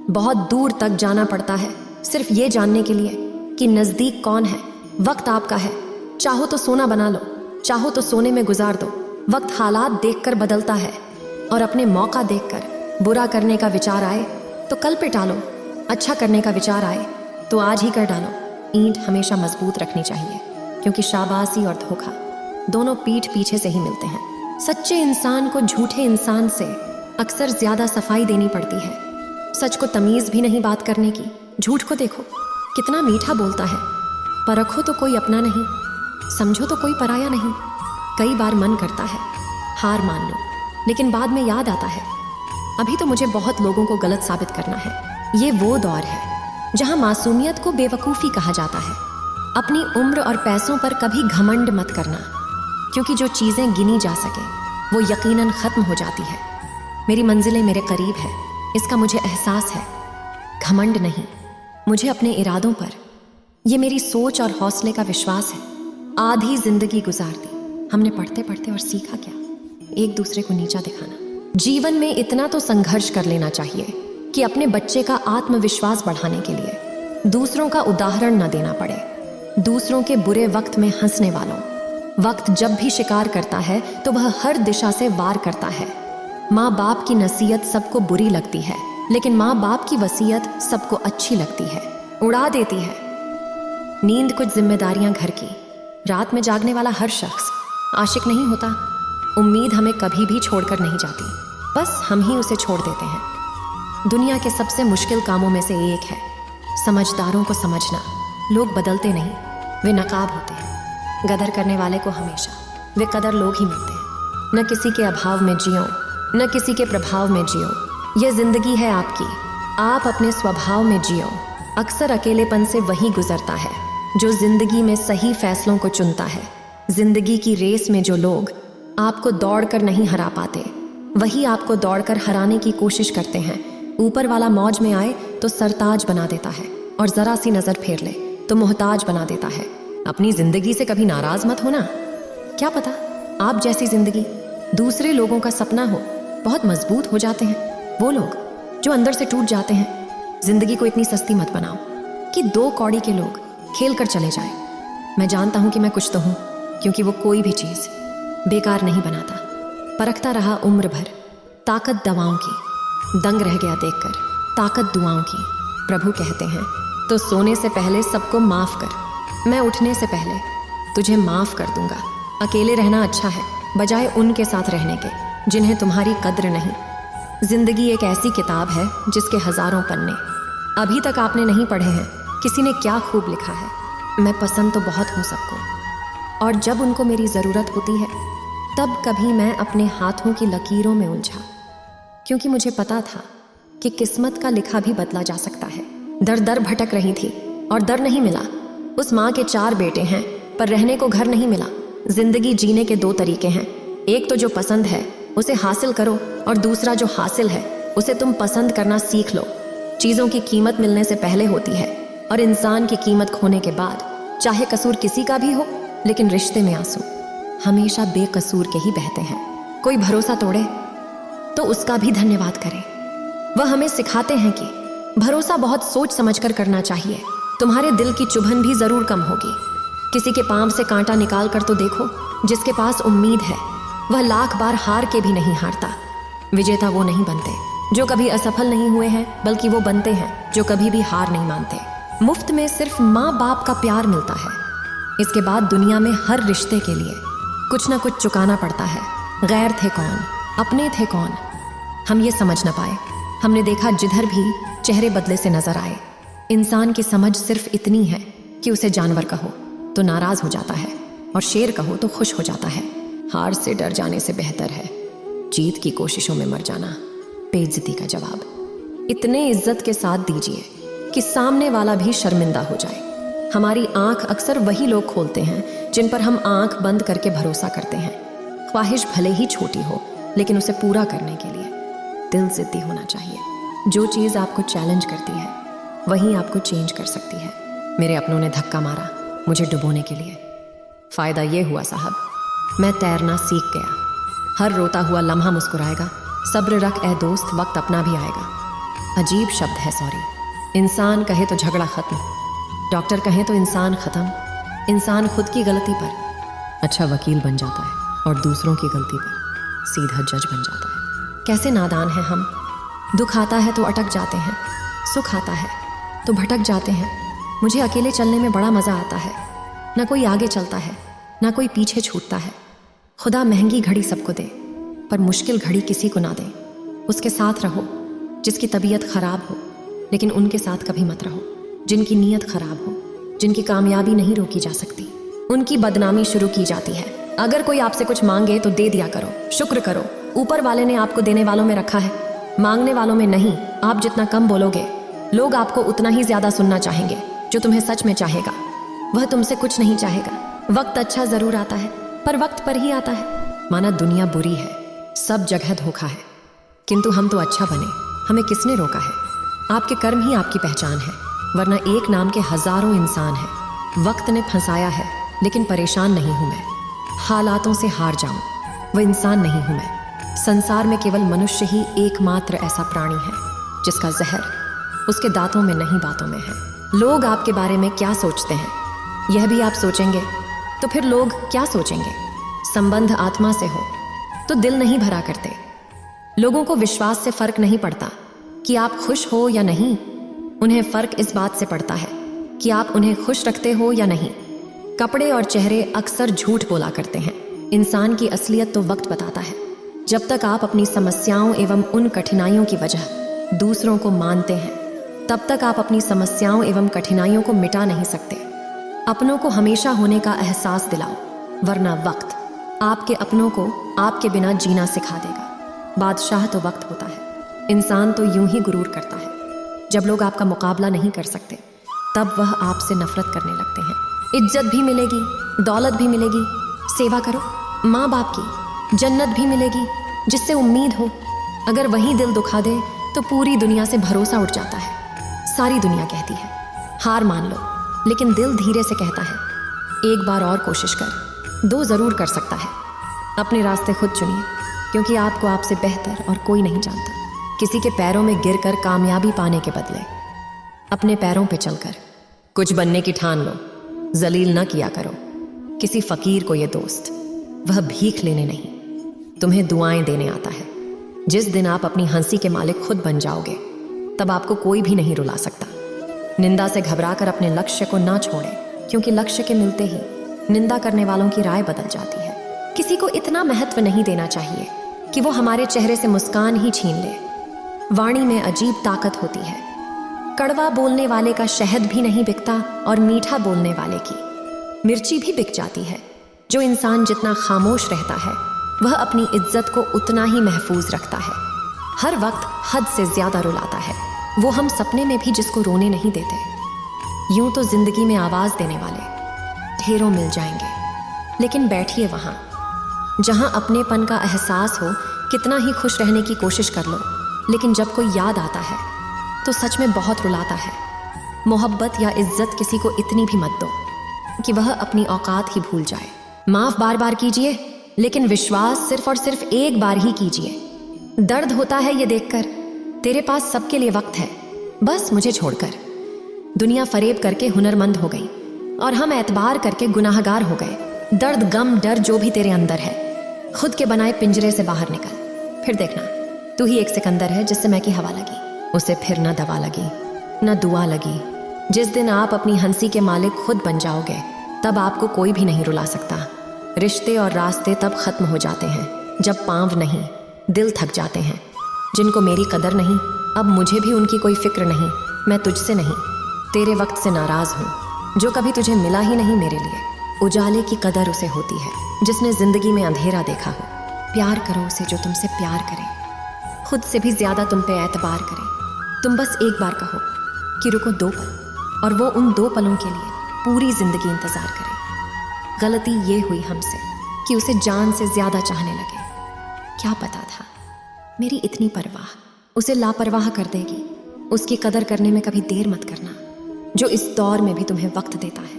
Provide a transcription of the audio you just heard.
बहुत दूर तक जाना पड़ता है सिर्फ ये जानने के लिए कि नज़दीक कौन है। वक्त आपका है, चाहो तो सोना बना लो, चाहो तो सोने में गुजार दो। वक्त हालात देखकर बदलता है और अपने मौका देखकर बुरा करने का विचार आए तो कल पे टालो, अच्छा करने का विचार आए तो आज ही कर डालो। ईंट हमेशा मजबूत रखनी चाहिए क्योंकि शाबाशी और धोखा दोनों पीठ पीछे से ही मिलते हैं। सच्चे इंसान को झूठे इंसान से अक्सर ज्यादा सफाई देनी पड़ती है। सच को तमीज भी नहीं बात करने की। झूठ को देखो कितना मीठा बोलता है, परखो तो कोई अपना नहीं, समझो तो कोई पराया नहीं। कई बार मन करता है हार मान लो, लेकिन बाद में याद आता है अभी तो मुझे बहुत लोगों को गलत साबित करना है। ये वो दौर है जहां मासूमियत को बेवकूफ़ी कहा जाता है। अपनी उम्र और पैसों पर कभी घमंड मत करना, क्योंकि जो चीज़ें गिनी जा सके वो यकीनन ख़त्म हो जाती है। मेरी मंजिलें मेरे करीब है, इसका मुझे एहसास है। घमंड नहीं, मुझे अपने इरादों पर, ये मेरी सोच और हौसले का विश्वास है। आधी जिंदगी गुजार दी हमने पढ़ते पढ़ते, और सीखा क्या? एक दूसरे को नीचा दिखाना। जीवन में इतना तो संघर्ष कर लेना चाहिए कि अपने बच्चे का आत्मविश्वास बढ़ाने के लिए दूसरों का उदाहरण न देना पड़े। दूसरों के बुरे वक्त में हंसने वालों, वक्त जब भी शिकार करता है तो वह हर दिशा से वार करता है। माँ बाप की नसीहत सबको बुरी लगती है, लेकिन माँ बाप की वसीयत सबको अच्छी लगती है, उड़ा देती है। नींद कुछ जिम्मेदारियां घर की। रात में जागने वाला हर शख्स आशिक नहीं होता। उम्मीद हमें कभी भी छोड़कर नहीं जाती, बस हम ही उसे छोड़ देते हैं। दुनिया के सबसे मुश्किल कामों में से एक है समझदारों को समझना। लोग बदलते नहीं, वे नकाब होते हैं। गदर करने वाले को हमेशा वे कदर लोग ही मिलते हैं। न किसी के अभाव में जियो, न किसी के प्रभाव में जियो। यह जिंदगी है आपकी, आप अपने स्वभाव में जियो। अक्सर अकेलेपन से वही गुजरता है जो जिंदगी में सही फैसलों को चुनता है। जिंदगी की रेस में जो लोग आपको दौड़कर नहीं हरा पाते, वही आपको दौड़कर हराने की कोशिश करते हैं। ऊपर वाला मौज में आए तो सरताज बना देता है, और जरा सी नजर फेर ले तो मोहताज बना देता है। अपनी जिंदगी से कभी नाराज मत होना। क्या पता आप जैसी जिंदगी दूसरे लोगों का सपना हो। बहुत मजबूत हो जाते हैं वो लोग जो अंदर से टूट जाते हैं। जिंदगी को इतनी सस्ती मत बनाओ कि 2 कौड़ी के लोग खेल कर चले जाए। मैं जानता हूं कि मैं कुछ तो हूं, क्योंकि वो कोई भी चीज बेकार नहीं बनाता। परखता रहा उम्र भर ताकत दवाओं की, दंग रह गया देखकर ताकत दुआओं की। प्रभु कहते हैं तो सोने से पहले सबको माफ कर, मैं उठने से पहले तुझे माफ कर दूंगा। अकेले रहना अच्छा है बजाय उनके साथ रहने के जिन्हें तुम्हारी कद्र नहीं। जिंदगी एक ऐसी किताब है जिसके हजारों पन्ने अभी तक आपने नहीं पढ़े हैं। किसी ने क्या खूब लिखा है, मैं पसंद तो बहुत हूँ सबको, और जब उनको मेरी ज़रूरत होती है तब कभी मैं अपने हाथों की लकीरों में उलझा, क्योंकि मुझे पता था कि किस्मत का लिखा भी बदला जा सकता है। दर दर भटक रही थी और दर नहीं मिला। उस माँ के 4 बेटे हैं पर रहने को घर नहीं मिला। जिंदगी जीने के 2 तरीके हैं, एक तो जो पसंद है उसे हासिल करो, और दूसरा जो हासिल है उसे तुम पसंद करना सीख लो। चीज़ों की कीमत मिलने से पहले होती है, और इंसान की कीमत खोने के बाद, चाहे कसूर किसी का भी हो, लेकिन रिश्ते में आंसू हमेशा बेकसूर के ही बहते हैं। कोई भरोसा तोड़े तो उसका भी धन्यवाद करें। वह हमें सिखाते हैं कि भरोसा बहुत सोच समझकर करना चाहिए। तुम्हारे दिल की चुभन भी जरूर कम होगी। किसी के पांव से कांटा निकाल कर तो देखो। जिसके पास उम्मीद है वह लाख बार हार के भी नहीं हारता। विजेता वो नहीं बनते जो कभी असफल नहीं हुए हैं, बल्कि वो बनते हैं जो कभी भी हार नहीं मानते। मुफ्त में सिर्फ माँ बाप का प्यार मिलता है। इसके बाद दुनिया में हर रिश्ते के लिए कुछ ना कुछ चुकाना पड़ता है। गैर थे कौन, अपने थे कौन, हम ये समझ ना पाए। हमने देखा जिधर भी चेहरे बदले से नजर आए। इंसान की समझ सिर्फ इतनी है कि उसे जानवर कहो तो नाराज हो जाता है, और शेर कहो तो खुश हो जाता है। हार से डर जाने से बेहतर है जीत की कोशिशों में मर जाना। बेइज्जती का जवाब इतने इज्जत के साथ दीजिए कि सामने वाला भी शर्मिंदा हो जाए। हमारी आंख अक्सर वही लोग खोलते हैं जिन पर हम आंख बंद करके भरोसा करते हैं। ख्वाहिश भले ही छोटी हो, लेकिन उसे पूरा करने के लिए दिल जिद्दी होना चाहिए। जो चीज़ आपको चैलेंज करती है वही आपको चेंज कर सकती है। मेरे अपनों ने धक्का मारा मुझे डुबोने के लिए। फ़ायदा ये हुआ साहब, मैं तैरना सीख गया। हर रोता हुआ लम्हा मुस्कुराएगा। सब्र रख ए दोस्त, वक्त अपना भी आएगा। अजीब शब्द है सॉरी। इंसान कहे तो झगड़ा खत्म, डॉक्टर कहे तो इंसान खत्म। इंसान खुद की गलती पर अच्छा वकील बन जाता है और दूसरों की गलती पर सीधा जज बन जाता है। कैसे नादान हैं हम। दुख आता है तो अटक जाते हैं, सुख आता है तो भटक जाते हैं। मुझे अकेले चलने में बड़ा मज़ा आता है। ना कोई आगे चलता है, ना कोई पीछे छूटता है। खुदा महंगी घड़ी सबको दे, पर मुश्किल घड़ी किसी को ना दे। उसके साथ रहो जिसकी तबीयत खराब हो, लेकिन उनके साथ कभी मत रहो जिनकी नीयत खराब हो, जिनकी कामयाबी नहीं रोकी जा सकती, उनकी बदनामी शुरू की जाती है। अगर कोई आपसे कुछ मांगे तो दे दिया करो, शुक्र करो। ऊपर वाले ने आपको देने वालों में रखा है, मांगने वालों में नहीं। आप जितना कम बोलोगे, लोग आपको उतना ही ज्यादा सुनना चाहेंगे। जो तुम्हें सच में चाहेगा वह तुमसे कुछ नहीं चाहेगा। वक्त अच्छा जरूर आता है, पर वक्त पर ही आता है। माना दुनिया बुरी है, सब जगह धोखा है, किंतु हम तो अच्छा बने। हमें किसने रोका है? आपके कर्म ही आपकी पहचान है, वरना एक नाम के हजारों इंसान हैं। वक्त ने फंसाया है, लेकिन परेशान नहीं हूं मैं। हालातों से हार जाऊं, वह इंसान नहीं हूं मैं। संसार में केवल मनुष्य ही एकमात्र ऐसा प्राणी है जिसका जहर उसके दांतों में नहीं बातों में है। लोग आपके बारे में क्या सोचते हैं, यह भी आप सोचेंगे तो फिर लोग क्या सोचेंगे? संबंध आत्मा से हो तो दिल नहीं भरा करते। लोगों को विश्वास से फर्क नहीं पड़ता कि आप खुश हो या नहीं। उन्हें फर्क इस बात से पड़ता है कि आप उन्हें खुश रखते हो या नहीं। कपड़े और चेहरे अक्सर झूठ बोला करते हैं। इंसान की असलियत तो वक्त बताता है। जब तक आप अपनी समस्याओं एवं उन कठिनाइयों की वजह दूसरों को मानते हैं, तब तक आप अपनी समस्याओं एवं कठिनाइयों को मिटा नहीं सकते। अपनों को हमेशा होने का एहसास दिलाओ, वरना वक्त आपके अपनों को आपके बिना जीना सिखा देगा। बादशाह तो वक्त होता है, इंसान तो यूं ही गुरूर करता है। जब लोग आपका मुकाबला नहीं कर सकते, तब वह आपसे नफरत करने लगते हैं। इज्जत भी मिलेगी, दौलत भी मिलेगी, सेवा करो, माँ बाप की जन्नत भी मिलेगी जिससे उम्मीद हो। अगर वही दिल दुखा दे तो पूरी दुनिया से भरोसा उठ जाता है। सारी दुनिया कहती है हार मान लो, लेकिन दिल धीरे से कहता है एक बार और कोशिश कर, दो जरूर कर सकता है। अपने रास्ते खुद चुनिए, क्योंकि आपको आपसे बेहतर और कोई नहीं जानता। किसी के पैरों में गिरकर कामयाबी पाने के बदले अपने पैरों पे चलकर कुछ बनने की ठान लो। जलील न किया करो किसी फकीर को ये दोस्त, वह भीख लेने नहीं तुम्हें दुआएं देने आता है। जिस दिन आप अपनी हंसी के मालिक खुद बन जाओगे, तब आपको कोई भी नहीं रुला सकता। निंदा से घबराकर अपने लक्ष्य को ना छोड़ें, क्योंकि लक्ष्य के मिलते ही निंदा करने वालों की राय बदल जाती है। किसी को इतना महत्व नहीं देना चाहिए कि वो हमारे चेहरे से मुस्कान ही छीन ले। वाणी में अजीब ताकत होती है। कड़वा बोलने वाले का शहद भी नहीं बिकता और मीठा बोलने वाले की मिर्ची भी बिक जाती है। जो इंसान जितना खामोश रहता है, वह अपनी इज्जत को उतना ही महफूज रखता है। हर वक्त हद से ज्यादा रुलाता है वो हम सपने में भी जिसको रोने नहीं देते। यूं तो जिंदगी में आवाज देने वाले ढेरों मिल जाएंगे, लेकिन बैठिए वहां जहां अपनेपन का एहसास हो। कितना ही खुश रहने की कोशिश कर लो, लेकिन जब कोई याद आता है तो सच में बहुत रुलाता है। मोहब्बत या इज्जत किसी को इतनी भी मत दो कि वह अपनी औकात ही भूल जाए। माफ बार बार कीजिए, लेकिन विश्वास सिर्फ और सिर्फ एक बार ही कीजिए। दर्द होता है ये देखकर तेरे पास सबके लिए वक्त है, बस मुझे छोड़कर। दुनिया फरेब करके हुनरमंद हो गई और हम एतबार करके गुनाहगार हो गए। दर्द, गम, डर जो भी तेरे अंदर है, खुद के बनाए पिंजरे से बाहर निकल। फिर देखना तू ही एक सिकंदर है जिससे मैं की हवा लगी, उसे फिर ना दवा लगी ना दुआ लगी। जिस दिन आप अपनी हंसी के मालिक खुद बन जाओगे, तब आपको कोई भी नहीं रुला सकता। रिश्ते और रास्ते तब खत्म हो जाते हैं जब पांव नहीं दिल थक जाते हैं। जिनको मेरी कदर नहीं, अब मुझे भी उनकी कोई फिक्र नहीं। मैं तुझसे नहीं, तेरे वक्त से नाराज हूँ जो कभी तुझे मिला ही नहीं मेरे लिए। उजाले की कदर उसे होती है जिसने जिंदगी में अंधेरा देखा हो। प्यार करो उसे जो तुमसे प्यार करे, खुद से भी ज्यादा तुम पे एतबार करे। तुम बस एक बार कहो कि रुको 2 पल, और वो उन 2 पलों के लिए पूरी जिंदगी इंतजार करे। गलती ये हुई हमसे कि उसे जान से ज्यादा चाहने लगे। क्या पता था मेरी इतनी परवाह उसे लापरवाह कर देगी। उसकी कदर करने में कभी देर मत करना, जो इस दौर में भी तुम्हें वक्त देता है।